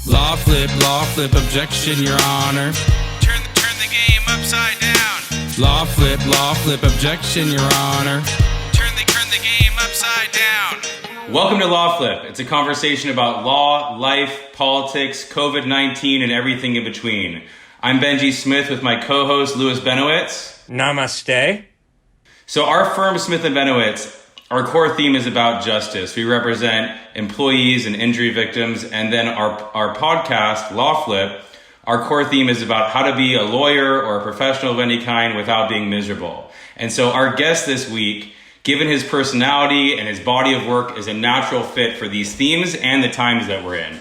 LawFlip, objection, your honor. Turn the game upside down. LawFlip, objection, your honor. Turn the game upside down. Welcome to LawFlip. It's a conversation about law, life, politics, COVID-19, and everything in between. I'm Benjy Smith with my co-host, Louis Benowitz. Namaste. So our firm, Smith & Benowitz, our core theme is about justice. We represent employees and injury victims. And then our podcast, LawFlip, our core theme is about how to be a lawyer or a professional of any kind without being miserable. And so our guest this week, given his personality and his body of work, is a natural fit for these themes and the times that we're in.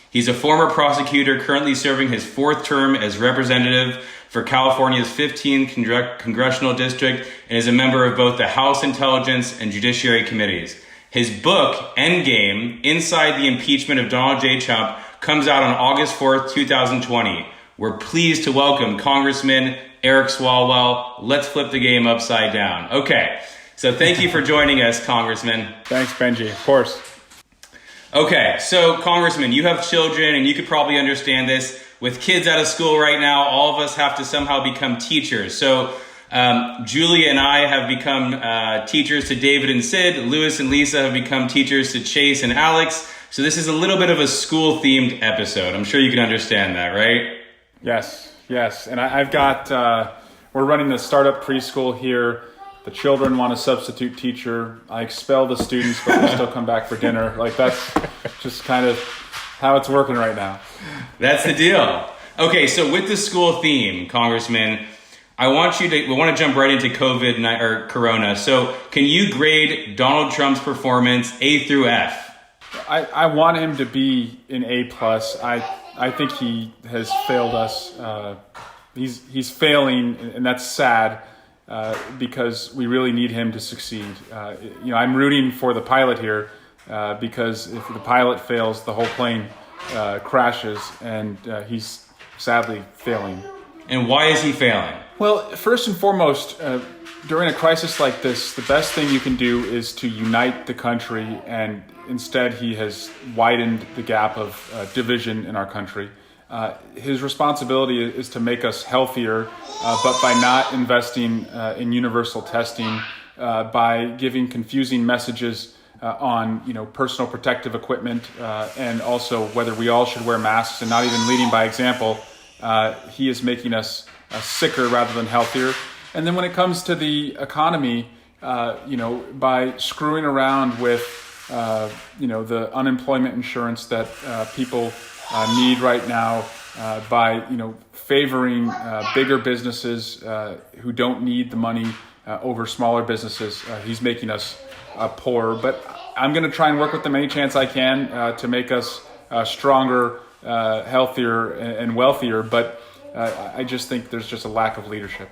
He's a former prosecutor currently serving his fourth term as representative for California's 15th Congressional District and is a member of both the House Intelligence and Judiciary Committees. His book, Endgame, Inside the Impeachment of Donald J. Trump, comes out on August 4th, 2020. We're pleased to welcome Congressman Eric Swalwell. Let's flip the game upside down. Okay, so thank you for joining us, Congressman. Thanks, Benjy. Of course. Okay, so Congressman, you have children and you could probably understand this. With kids out of school right now, all of us have to somehow become teachers. So Julia and I have become teachers to David and Sid. Louis and Lisa have become teachers to Chase and Alex. So this is a little bit of a school-themed episode. I'm sure you can understand that, right? Yes. And I've got, we're running the startup preschool here. The children want a substitute teacher. I expel the students, but they still come back for dinner. Like, that's just kind of how it's working right now. That's the deal. Okay, so with the school theme, Congressman, we want to jump right into COVID or Corona. So can you grade Donald Trump's performance A through F? I want him to be an A+. I think he has failed us. He's failing, and that's sad because we really need him to succeed. I'm rooting for the pilot here because if the pilot fails, the whole plane crashes, and he's sadly failing. And why is he failing? Well, first and foremost, during a crisis like this, the best thing you can do is to unite the country, and instead he has widened the gap of division in our country. His responsibility is to make us healthier, but by not investing in universal testing, by giving confusing messages on personal protective equipment, and also whether we all should wear masks, and not even leading by example, he is making us sicker rather than healthier. And then when it comes to the economy, by screwing around with the unemployment insurance that people need right now, by favoring bigger businesses who don't need the money over smaller businesses, he's making us poorer. But I'm going to try and work with them any chance I can to make us stronger, healthier, and wealthier. But I just think there's just a lack of leadership.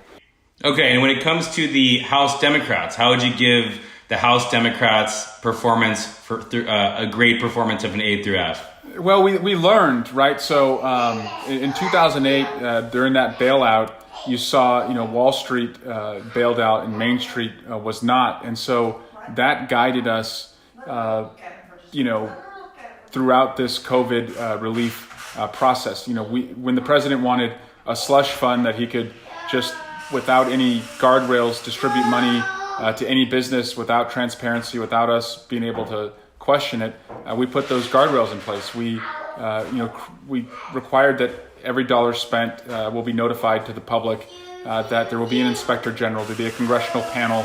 Okay, and when it comes to the House Democrats, how would you give the House Democrats' performance for a grade performance of an A through F? Well, we learned, right? So in 2008, during that bailout, you saw Wall Street bailed out and Main Street was not, and so that guided us, throughout this COVID relief process. When the president wanted a slush fund that he could just, without any guardrails, distribute money to any business without transparency, without us being able to question it, we put those guardrails in place. We required that every dollar spent will be notified to the public, that there will be an inspector general, to be a congressional panel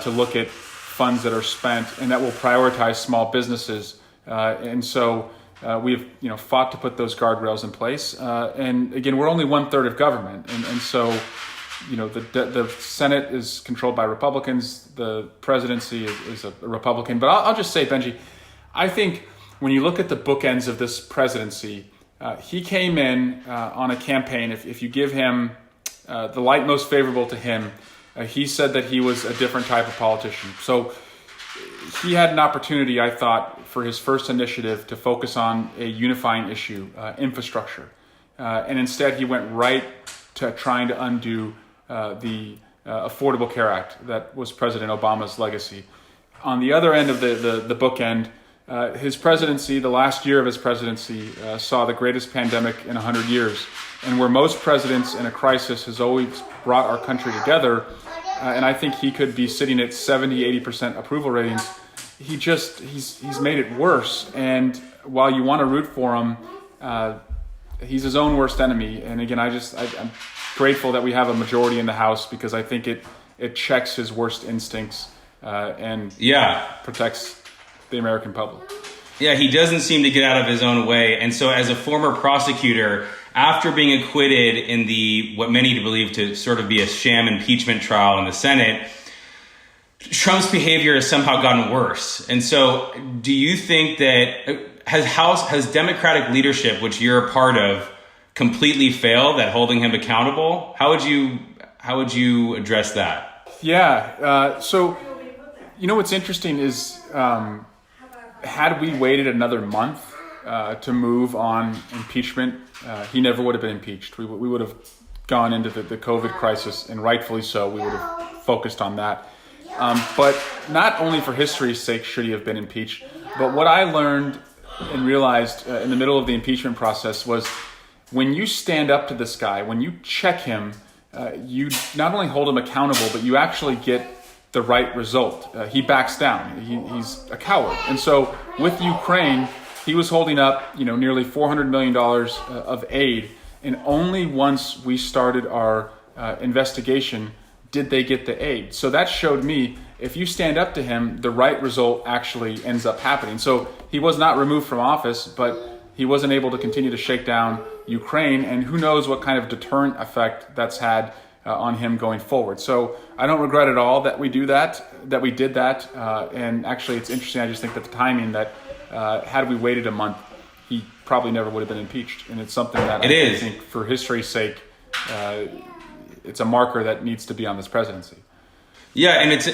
to look at funds that are spent, and that will prioritize small businesses. And so we've fought to put those guardrails in place. And again, we're only 1/3 of government, and so the Senate is controlled by Republicans. The presidency is a Republican. But I'll just say, Benjy, I think when you look at the bookends of this presidency, he came in on a campaign. If you give him the light most favorable to him, he said that he was a different type of politician. So he had an opportunity, I thought, for his first initiative to focus on a unifying issue, infrastructure. And instead, he went right to trying to undo the Affordable Care Act that was President Obama's legacy. On the other end of the bookend, His presidency, the last year of his presidency, saw the greatest pandemic in 100 years. And where most presidents in a crisis has always brought our country together, and I think he could be sitting at 70-80% approval ratings, he's made it worse. And while you want to root for him, he's his own worst enemy. And again, I'm grateful that we have a majority in the House, because I think it checks his worst instincts and protects the American public. Yeah, he doesn't seem to get out of his own way. And so as a former prosecutor, after being acquitted in what many believe to sort of be a sham impeachment trial in the Senate, Trump's behavior has somehow gotten worse. And so do you think that has Democratic leadership, which you're a part of, completely failed at holding him accountable? How would you address that? Yeah. So, what's interesting is, had we waited another month to move on impeachment, he never would have been impeached. We would have gone into the COVID crisis, and rightfully so. We would have focused on that. But not only for history's sake should he have been impeached, but what I learned and realized in the middle of the impeachment process was, when you stand up to this guy, when you check him, you not only hold him accountable, but you actually get the right result. He backs down. He's a coward. And so with Ukraine, he was holding up, nearly $400 million of aid. And only once we started our investigation did they get the aid. So that showed me, if you stand up to him, the right result actually ends up happening. So he was not removed from office, but he wasn't able to continue to shake down Ukraine. And who knows what kind of deterrent effect that's had on him going forward. So I don't regret at all that we did that. And actually, it's interesting. I just think that the timing, that had we waited a month, he probably never would have been impeached. And it's something that I think, for history's sake, it's a marker that needs to be on this presidency. Yeah, and it's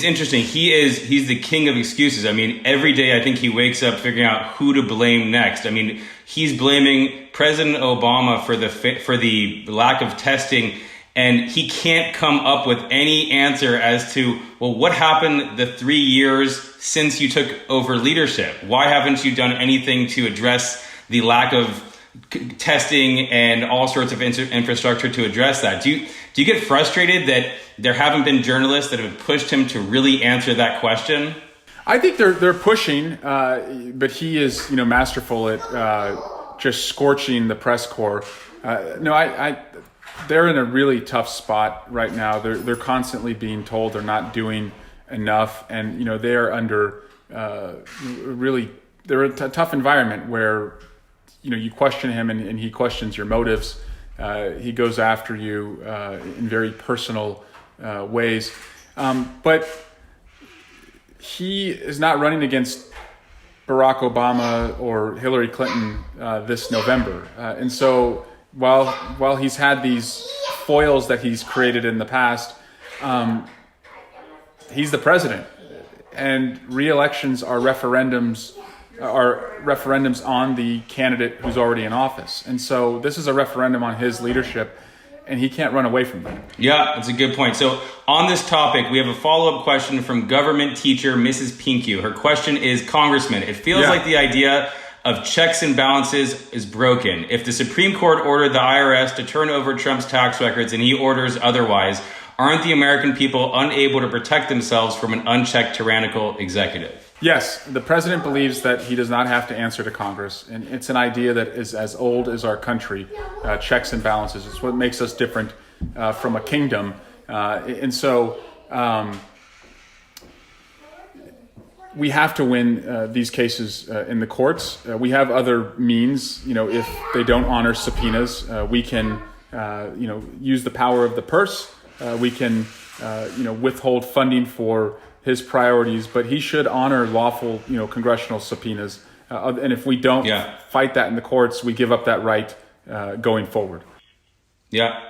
interesting. He's the king of excuses. Every day I think he wakes up figuring out who to blame next. He's blaming President Obama for the lack of testing, and he can't come up with any answer as to, well, what happened the 3 years since you took over leadership? Why haven't you done anything to address the lack of testing and all sorts of infrastructure to address that? Do you get frustrated that there haven't been journalists that have pushed him to really answer that question? I think they're pushing, but he is masterful at just scorching the press corps. They're in a really tough spot right now. They're constantly being told they're not doing enough, and they are under they're a tough environment where you question him and he questions your motives. He goes after you in very personal ways. But he is not running against Barack Obama or Hillary Clinton this November. And so while he's had these foils that he's created in the past, he's the president. And re-elections are referendums on the candidate who's already in office. And so this is a referendum on his leadership, and he can't run away from that. Yeah, that's a good point. So on this topic, we have a follow-up question from government teacher Mrs. Pinkew. Her question is, Congressman, it feels like the idea of checks and balances is broken. If the Supreme Court ordered the IRS to turn over Trump's tax records and he orders otherwise, aren't the American people unable to protect themselves from an unchecked tyrannical executive? Yes, the president believes that he does not have to answer to Congress, and it's an idea that is as old as our country, checks and balances. It's what makes us different from a kingdom. And so we have to win these cases in the courts. We have other means. If they don't honor subpoenas, we can use the power of the purse. We can withhold funding for his priorities, but he should honor lawful, congressional subpoenas. And if we don't fight that in the courts, we give up that right going forward. Yeah.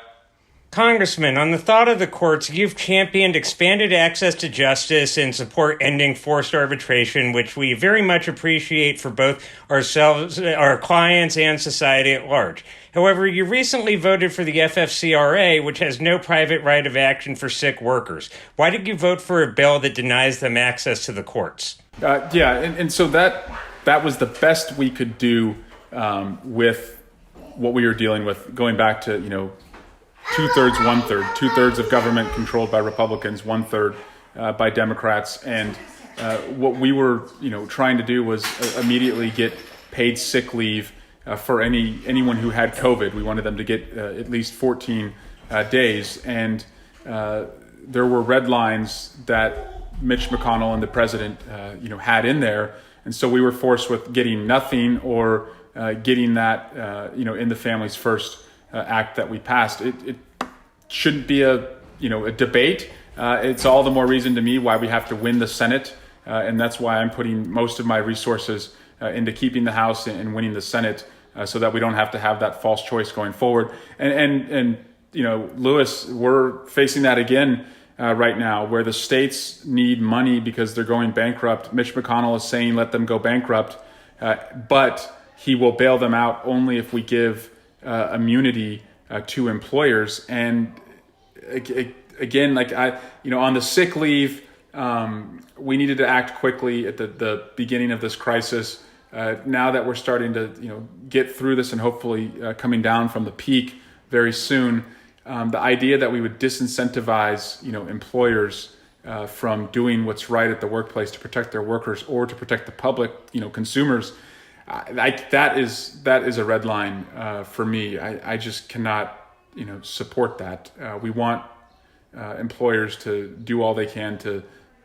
Congressman, on the thought of the courts, you've championed expanded access to justice and support ending forced arbitration, which we very much appreciate for both ourselves, our clients, and society at large. However, you recently voted for the FFCRA, which has no private right of action for sick workers. Why did you vote for a bill that denies them access to the courts? And so that was the best we could do with what we were dealing with, going back to, 2/3, 1/3, 2/3 of government controlled by Republicans, 1/3 by Democrats. And what we were, trying to do was immediately get paid sick leave for anyone who had COVID. We wanted them to get at least 14 days. And there were red lines that Mitch McConnell and the president, had in there. And so we were forced with getting nothing or getting that, in the Families First Act that we passed. It shouldn't be a debate. It's all the more reason to me why we have to win the Senate. And that's why I'm putting most of my resources into keeping the House and winning the Senate so that we don't have to have that false choice going forward. And Louis, we're facing that again right now, where the states need money because they're going bankrupt. Mitch McConnell is saying let them go bankrupt, but he will bail them out only if we give immunity to employers. And again, on the sick leave, we needed to act quickly at the beginning of this crisis. Now that we're starting to get through this and hopefully coming down from the peak very soon, the idea that we would disincentivize employers from doing what's right at the workplace to protect their workers or to protect the public, consumers, that is a red line for me. I just cannot support that. We want employers to do all they can to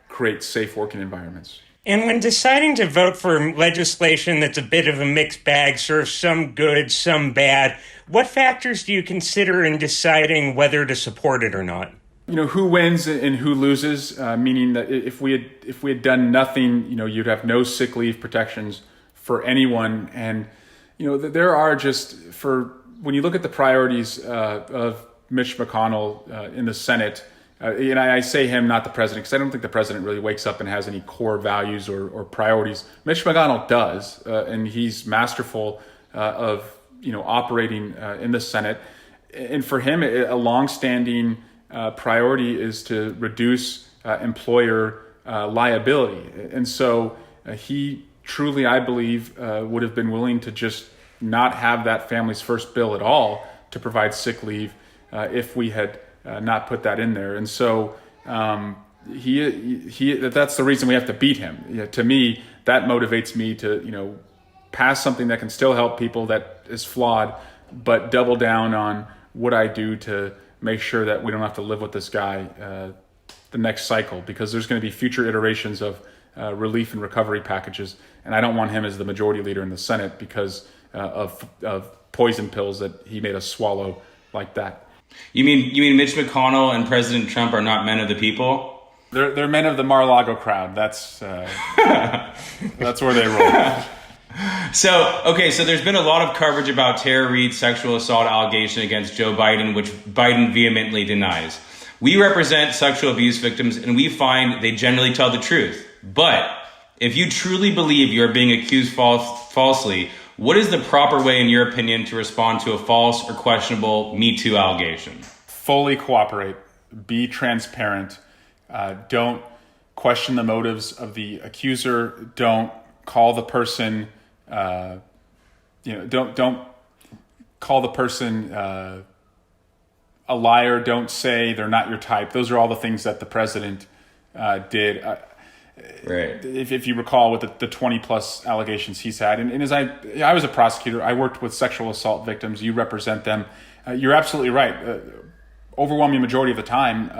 create safe working environments. And when deciding to vote for legislation that's a bit of a mixed bag, sort of some good, some bad, what factors do you consider in deciding whether to support it or not? Who wins and who loses, meaning that if we had done nothing, you'd have no sick leave protections for anyone. And, there are when you look at the priorities of Mitch McConnell in the Senate, and I say him, not the president, because I don't think the president really wakes up and has any core values or priorities. Mitch McConnell does, and he's masterful of operating in the Senate. And for him, a longstanding priority is to reduce employer liability. And so he truly, I believe, would have been willing to just not have that Families First bill at all to provide sick leave if we had not put that in there. And so that's the reason we have to beat him. To me, that motivates me to pass something that can still help people, that is flawed, but double down on what I do to make sure that we don't have to live with this guy the next cycle, because there's going to be future iterations of relief and recovery packages, and I don't want him as the majority leader in the Senate because of poison pills that he made us swallow like that. You mean Mitch McConnell and President Trump are not men of the people? They're men of the Mar-a-Lago crowd. That's where they roll. So there's been a lot of coverage about Tara Reade's sexual assault allegation against Joe Biden, which Biden vehemently denies. We represent sexual abuse victims, and we find they generally tell the truth. But if you truly believe you're being accused falsely, what is the proper way, in your opinion, to respond to a false or questionable Me Too allegation? Fully cooperate. Be transparent. Don't question the motives of the accuser. Don't call the person. Don't call the person a liar. Don't say they're not your type. Those are all the things that the president did. Right. If you recall, with the 20 plus allegations he's had, and as I was a prosecutor, I worked with sexual assault victims. You represent them. You're absolutely right. Overwhelming majority of the time,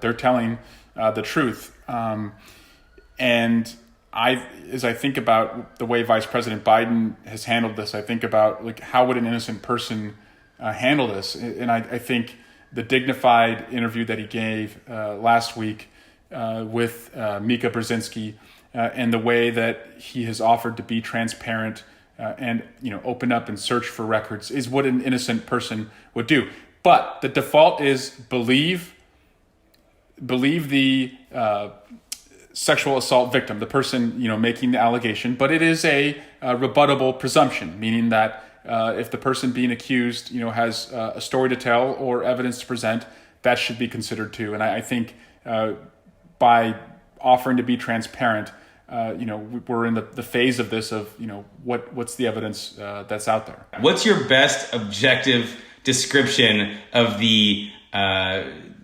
they're telling the truth. And as I think about the way Vice President Biden has handled this, I think about how would an innocent person handle this? And I think the dignified interview that he gave last week with Mika Brzezinski, and the way that he has offered to be transparent and open up and search for records is what an innocent person would do. But the default is believe the sexual assault victim, the person making the allegation. But it is a rebuttable presumption, meaning that if the person being accused has a story to tell or evidence to present, that should be considered too. And I think by offering to be transparent, we're in the phase of this of, what's the evidence that's out there. What's your best objective description of the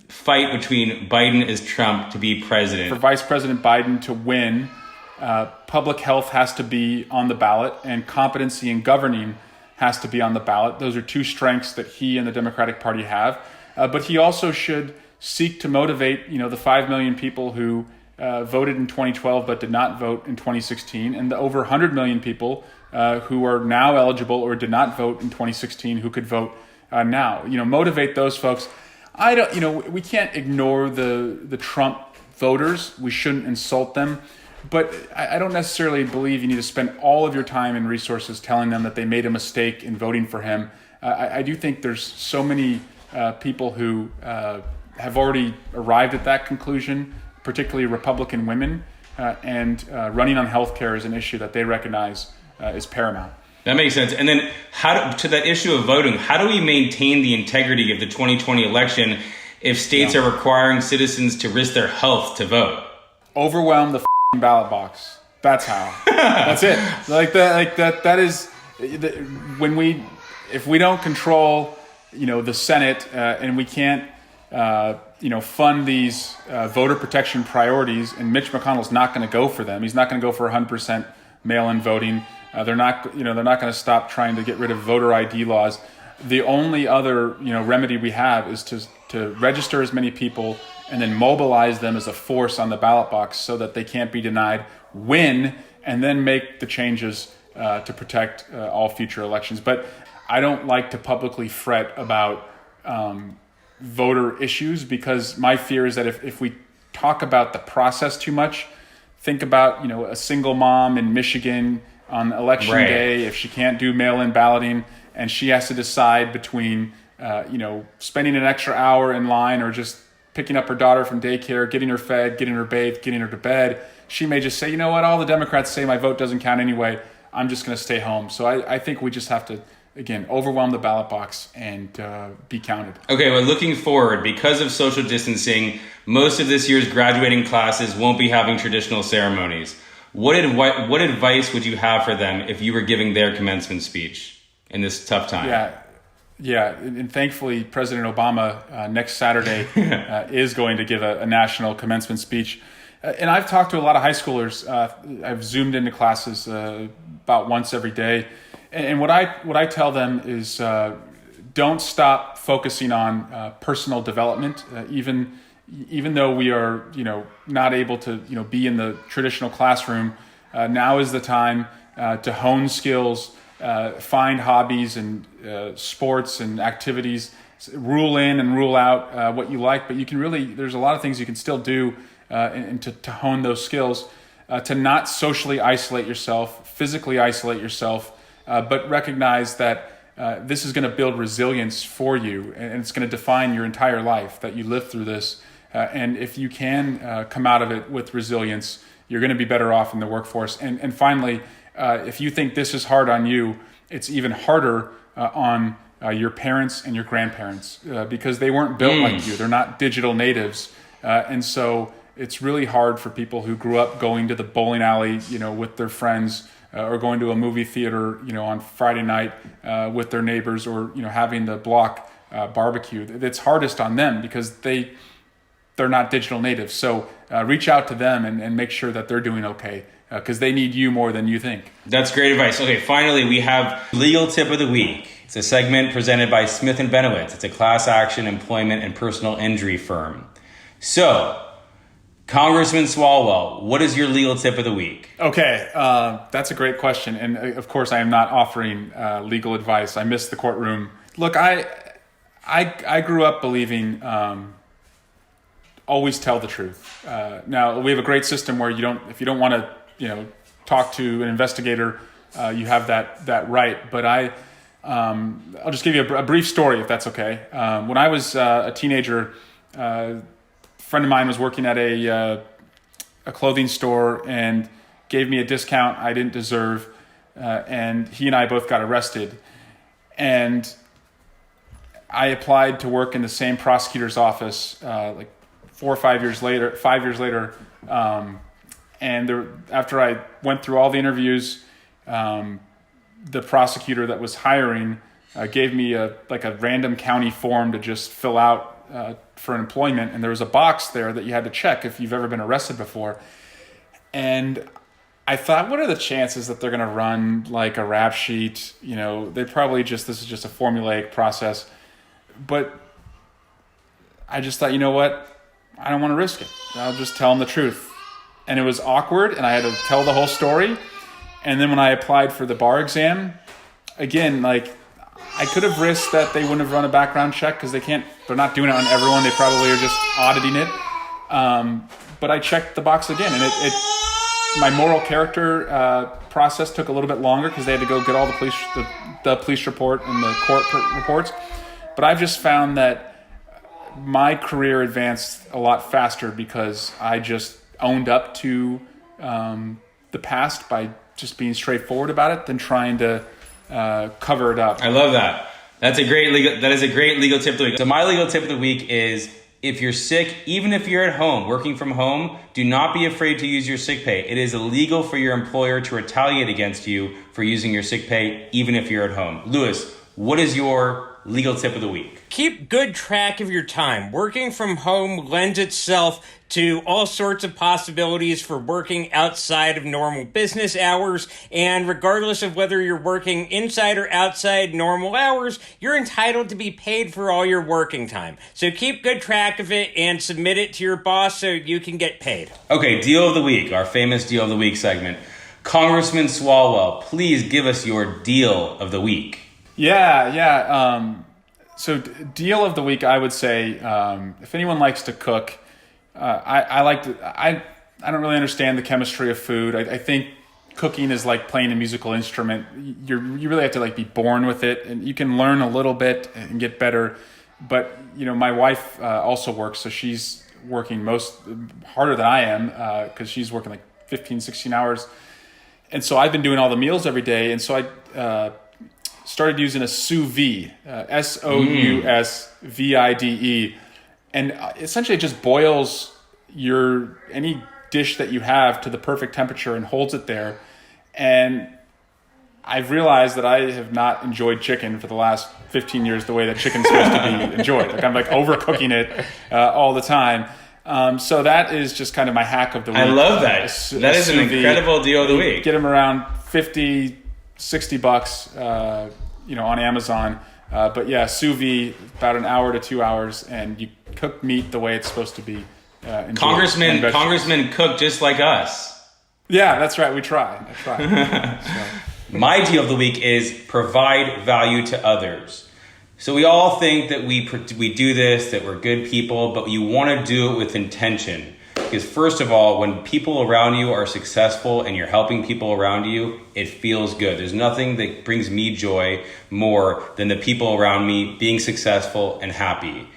fight between Biden and Trump to be president? For Vice President Biden to win, public health has to be on the ballot, and competency in governing has to be on the ballot. Those are two strengths that he and the Democratic Party have. But he also should seek to motivate, the 5 million people who voted in 2012 but did not vote in 2016, and the over 100 million people who are now eligible or did not vote in 2016 who could vote now. Motivate those folks. We can't ignore the Trump voters. We shouldn't insult them. But I don't necessarily believe you need to spend all of your time and resources telling them that they made a mistake in voting for him. I do think there's so many people who have already arrived at that conclusion, particularly Republican women, and running on healthcare is an issue that they recognize is paramount. That makes sense. And then to that issue of voting, how do we maintain the integrity of the 2020 election if states are requiring citizens to risk their health to vote? Overwhelm the ballot box. That's how. That's it. That is if we don't control, the Senate, and we can't, fund these voter protection priorities, and Mitch McConnell's not going to go for them. He's not going to go for 100% mail-in voting. They're not going to stop trying to get rid of voter ID laws. The only other, remedy we have is to register as many people and then mobilize them as a force on the ballot box so that they can't be denied, win, and then make the changes to protect all future elections. But I don't like to publicly fret about voter issues, because my fear is that if we talk about the process too much, think about, a single mom in Michigan on election day, if she can't do mail-in balloting and she has to decide between, spending an extra hour in line or just picking up her daughter from daycare, getting her fed, getting her bathed, getting her to bed, she may just say, you know what, all the Democrats say my vote doesn't count anyway, I'm just going to stay home. So I think we just have to, again, overwhelm the ballot box and be counted. Okay, well, looking forward, because of social distancing, most of this year's graduating classes won't be having traditional ceremonies. What advice would you have for them if you were giving their commencement speech in this tough time? Yeah, and thankfully, President Obama next Saturday is going to give a national commencement speech. And I've talked to a lot of high schoolers. I've Zoomed into classes about once every day. And what I tell them is don't stop focusing on personal development, even though we are not able to be in the traditional classroom. Now is the time to hone skills, find hobbies and sports and activities, rule in and rule out what you like. But you can there's a lot of things you can still do and to hone those skills, to not socially isolate yourself, physically isolate yourself, but recognize that this is going to build resilience for you, and it's going to define your entire life, that you live through this. And if you can come out of it with resilience, you're going to be better off in the workforce. And finally, if you think this is hard on you, it's even harder on your parents and your grandparents, because they weren't built like you. They're not digital natives. And so it's really hard for people who grew up going to the bowling alley, with their friends, or going to a movie theater, on Friday night with their neighbors, or, having the block barbecue. It's hardest on them because they're not digital natives. So reach out to them and make sure that they're doing okay, because they need you more than you think. That's great advice. Okay, finally, we have Legal Tip of the Week. It's a segment presented by Smith & Benowitz. It's a class action employment and personal injury firm. So, Congressman Swalwell, what is your legal tip of the week? Okay, that's a great question. And of course, I am not offering legal advice. I miss the courtroom. Look, I grew up believing always tell the truth. Now, we have a great system where if you don't want to, talk to an investigator, you have that right. But I'll just give you a brief story, if that's okay. When I was a teenager, a friend of mine was working at a clothing store and gave me a discount I didn't deserve, and he and I both got arrested. And I applied to work in the same prosecutor's office like 4 or 5 years later, And after I went through all the interviews, the prosecutor that was hiring gave me a random county form to just fill out for employment. And there was a box there that you had to check if you've ever been arrested before. And I thought, what are the chances that they're going to run like a rap sheet? They probably this is just a formulaic process. But I just thought, you know what? I don't want to risk it. I'll just tell them the truth. And it was awkward, and I had to tell the whole story. And then when I applied for the bar exam, again, I could have risked that they wouldn't have run a background check because they're not doing it on everyone. They probably are just auditing it. But I checked the box again, and my moral character process took a little bit longer because they had to go get all the police report and the court reports. But I've just found that my career advanced a lot faster because I just owned up to the past by just being straightforward about it than trying to cover it up. I love that. That is a great legal tip of the week. So my legal tip of the week is, if you're sick, even if you're at home, working from home, do not be afraid to use your sick pay. It is illegal for your employer to retaliate against you for using your sick pay, even if you're at home. Louis, what is your legal tip of the week? Keep good track of your time. Working from home lends itself to all sorts of possibilities for working outside of normal business hours. And regardless of whether you're working inside or outside normal hours, you're entitled to be paid for all your working time. So keep good track of it and submit it to your boss so you can get paid. Okay, deal of the week, our famous deal of the week segment. Congressman Swalwell, please give us your deal of the week. Yeah. So deal of the week, I would say, if anyone likes to cook, I like to. I don't really understand the chemistry of food. I think cooking is like playing a musical instrument. You really have to be born with it, and you can learn a little bit and get better. But my wife also works, so she's working harder than I am because she's working 15, 16 hours, and so I've been doing all the meals every day, and so I started using a sous vide, SOUSVIDE, and essentially it just boils any dish that you have to the perfect temperature and holds it there. And I've realized that I have not enjoyed chicken for the last 15 years the way that chicken's supposed to be enjoyed. I'm overcooking it all the time. So that is just kind of my hack of the week. I love that. That is an incredible deal of the week. Get them around $50, $60, on Amazon. But yeah, sous vide, about an hour to 2 hours, and you cook meat the way it's supposed to be. Congressmen cook just like us. Yeah, that's right. I try. My deal of the week is provide value to others. So we all think that we do this, that we're good people, but you want to do it with intention. Because first of all, when people around you are successful and you're helping people around you, it feels good. There's nothing that brings me joy more than the people around me being successful and happy.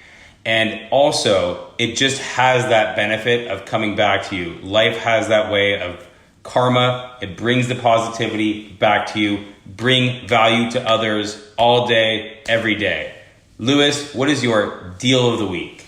And also, it just has that benefit of coming back to you. Life has that way of karma. It brings the positivity back to you. Bring value to others all day, every day. Louis, what is your deal of the week?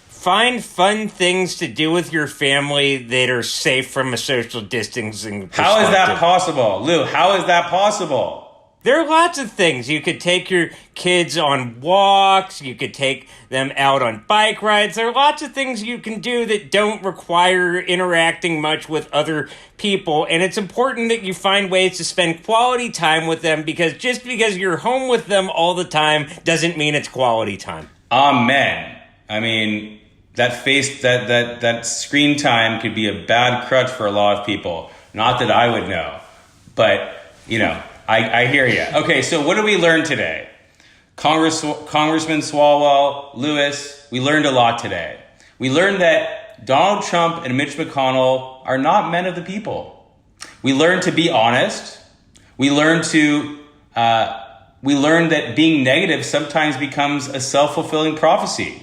Find fun things to do with your family that are safe from a social distancing perspective. How is that possible? Lou, how is that possible? There are lots of things. You could take your kids on walks. You could take them out on bike rides. There are lots of things you can do that don't require interacting much with other people. And it's important that you find ways to spend quality time with them, because just because you're home with them all the time doesn't mean it's quality time. Amen. I mean, that screen time could be a bad crutch for a lot of people. Not that I would know, but I hear you. Okay, so what did we learn today? Congressman Swalwell, Louis, we learned a lot today. We learned that Donald Trump and Mitch McConnell are not men of the people. We learned to be honest. We learned that being negative sometimes becomes a self-fulfilling prophecy.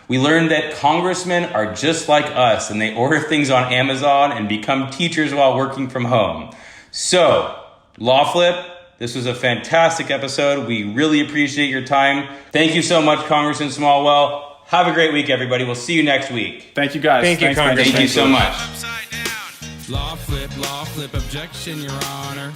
We learned that congressmen are just like us, and they order things on Amazon and become teachers while working from home. So, LawFlip, this was a fantastic episode. We really appreciate your time. Thank you so much, Congressman Swalwell. Have a great week, everybody. We'll see you next week. Thank you, guys. Thank you, Congressman. Thank you so much. Upside down. LawFlip, objection, Your Honor.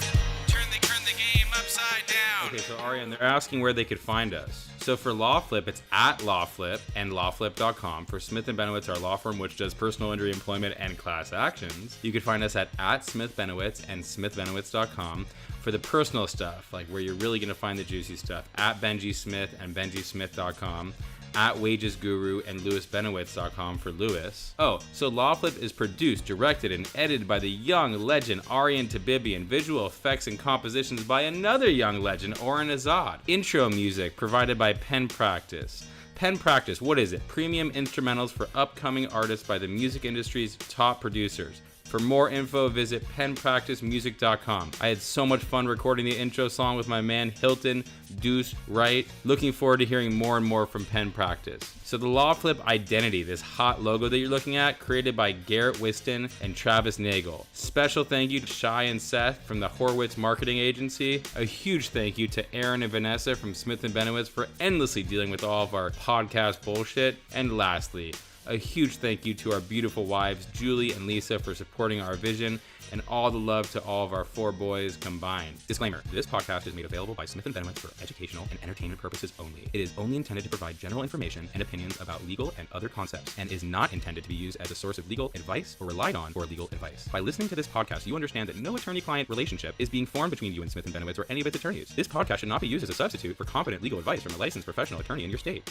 Turn the game upside down. Okay, so Ariane, they're asking where they could find us. So for LawFlip, it's at LawFlip and LawFlip.com. For Smith & Benowitz, our law firm, which does personal injury, employment, and class actions, you can find us at Smith Benowitz and SmithBenowitz.com. For the personal stuff, like where you're really going to find the juicy stuff, at Benjy Smith and BenjySmith.com. At Wages Guru and LewisBenowitz.com for Lewis. Oh, so LawFlip is produced, directed, and edited by the young legend Ariane Tabibi, and visual effects and compositions by another young legend, Oren Azad. Intro music provided by Pen Practice. Pen Practice, what is it? Premium instrumentals for upcoming artists by the music industry's top producers. For more info, visit penpracticemusic.com. I had so much fun recording the intro song with my man Hilton Deuce Wright. Looking forward to hearing more and more from Pen Practice. So the LawFlip identity, this hot logo that you're looking at, created by Garrett Whiston and Travis Nagel. Special thank you to Shai and Seth from the Horwitz Marketing Agency. A huge thank you to Aaron and Vanessa from Smith & Benowitz for endlessly dealing with all of our podcast bullshit. And lastly, a huge thank you to our beautiful wives, Julie and Lisa, for supporting our vision, and all the love to all of our 4 boys combined. Disclaimer, this podcast is made available by Smith & Benowitz for educational and entertainment purposes only. It is only intended to provide general information and opinions about legal and other concepts, and is not intended to be used as a source of legal advice or relied on for legal advice. By listening to this podcast, you understand that no attorney-client relationship is being formed between you and Smith & Benowitz or any of its attorneys. This podcast should not be used as a substitute for competent legal advice from a licensed professional attorney in your state.